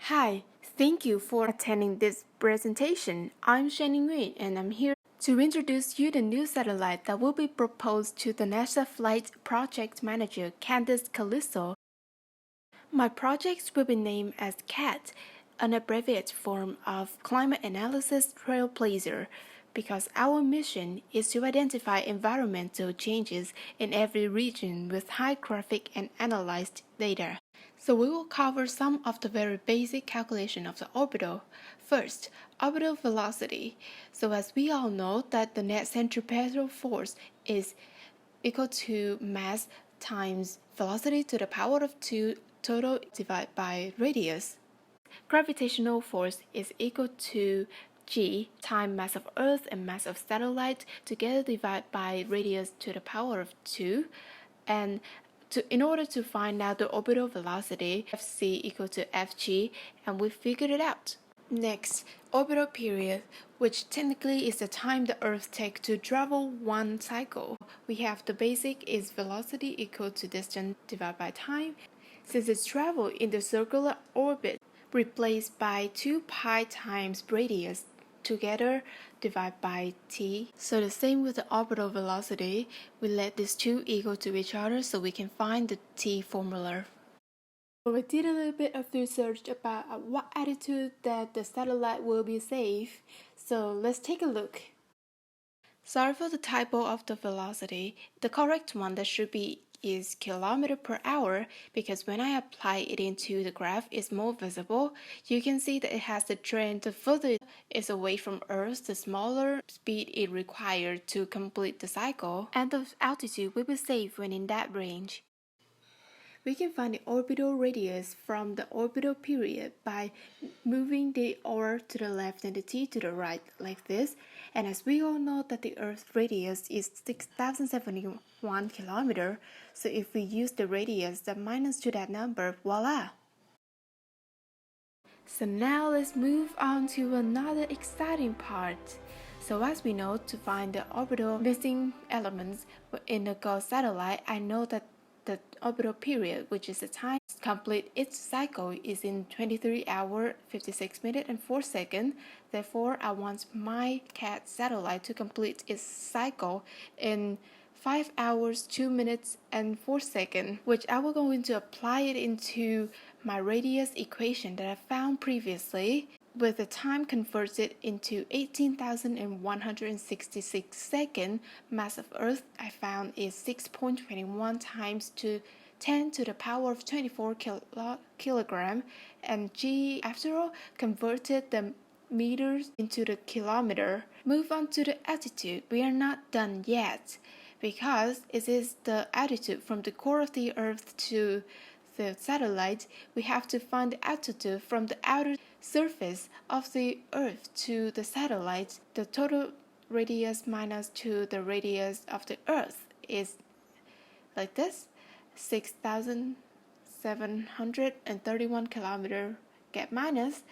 Hi, thank you for attending this presentation. I'm Shannon Yun and I'm here to introduce you the new satellite that will be proposed to the NASA Flight Project Manager Candice Callisto. My projects will be named as CAT, an abbreviated form of Climate Analysis Trailblazer, because our mission is to identify environmental changes in every region with high graphic and analyzed data. So we will cover some of the very basic calculation of the orbital. First, orbital velocity. So as we all know that the net centripetal force is equal to mass times velocity to the power of 2 total divided by radius. Gravitational force is equal to g times mass of Earth and mass of satellite together divided by radius to the power of 2. And in order to find out the orbital velocity, Fc equal to Fg, and we figured it out. Next, orbital period, which technically is the time the Earth takes to travel one cycle. We have the basic is velocity equal to distance divided by time. Since it's travel in the circular orbit, replaced by 2 pi times radius together divided by t. So the same with the orbital velocity, we let these two equal to each other so we can find the t formula. We did a little bit of research about at what altitude that the satellite will be safe, so let's take a look. Sorry for the typo of the velocity. The correct one that should be is kilometer per hour, because when I apply it into the graph, it's more visible. You can see that it has the trend. The further it is away from Earth, the smaller speed it required to complete the cycle, and the altitude will be safe when in that range. We can find the orbital radius from the orbital period by moving the r to the left and the t to the right, like this. And as we all know that the Earth's radius is 6,071 kilometers, so if we use the radius that minus to that number, voila! So now let's move on to another exciting part. So as we know, to find the orbital missing elements in the GOES satellite, I know that the orbital period, which is the time to complete its cycle, is in 23 hours, 56 minutes, and 4 seconds. Therefore, I want my CAT satellite to complete its cycle in 5 hours, 2 minutes, and 4 seconds, which I will going to apply it into my radius equation that I found previously. With the time converted into 18,166 seconds, mass of Earth I found is 6.21 times to 10 to the power of 24 kilogram, and G after all converted the meters into the kilometer. Move on to the altitude. We are not done yet, because it is the altitude from the core of the Earth to the satellite. We have to find the altitude from the outer surface of the Earth to the satellite. The total radius minus to the radius of the Earth is like this: 6,731 kilometers. Get minus.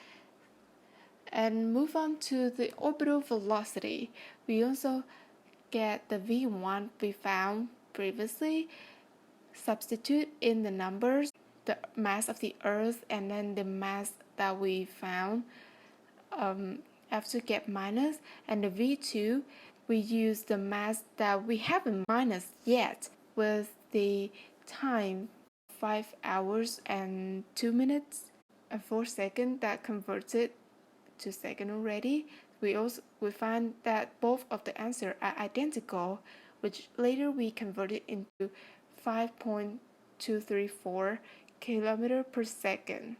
And move on to the orbital velocity. We also get the V1 we found previously. Substitute in the numbers the mass of the Earth and then the mass that we found, after get minus, and the V2 we use the mass that we haven't minus yet with the time 5 hours and 2 minutes and 4 seconds that converted to second already. We find that both of the answers are identical, which later we converted into 5.234 kilometers per second.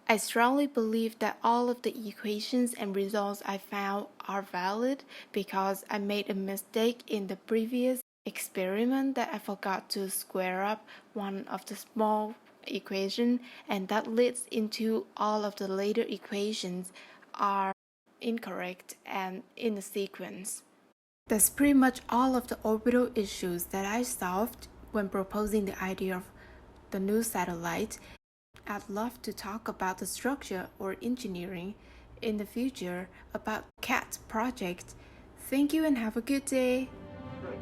I strongly believe that all of the equations and results I found are valid, because I made a mistake in the previous experiment that I forgot to square up one of the small equation, and that leads into all of the later equations are incorrect and in the sequence. That's pretty much all of the orbital issues that I solved when proposing the idea of the new satellite. I'd love to talk about the structure or engineering in the future about CAT project. Thank you and have a good day. 6,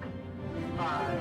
5,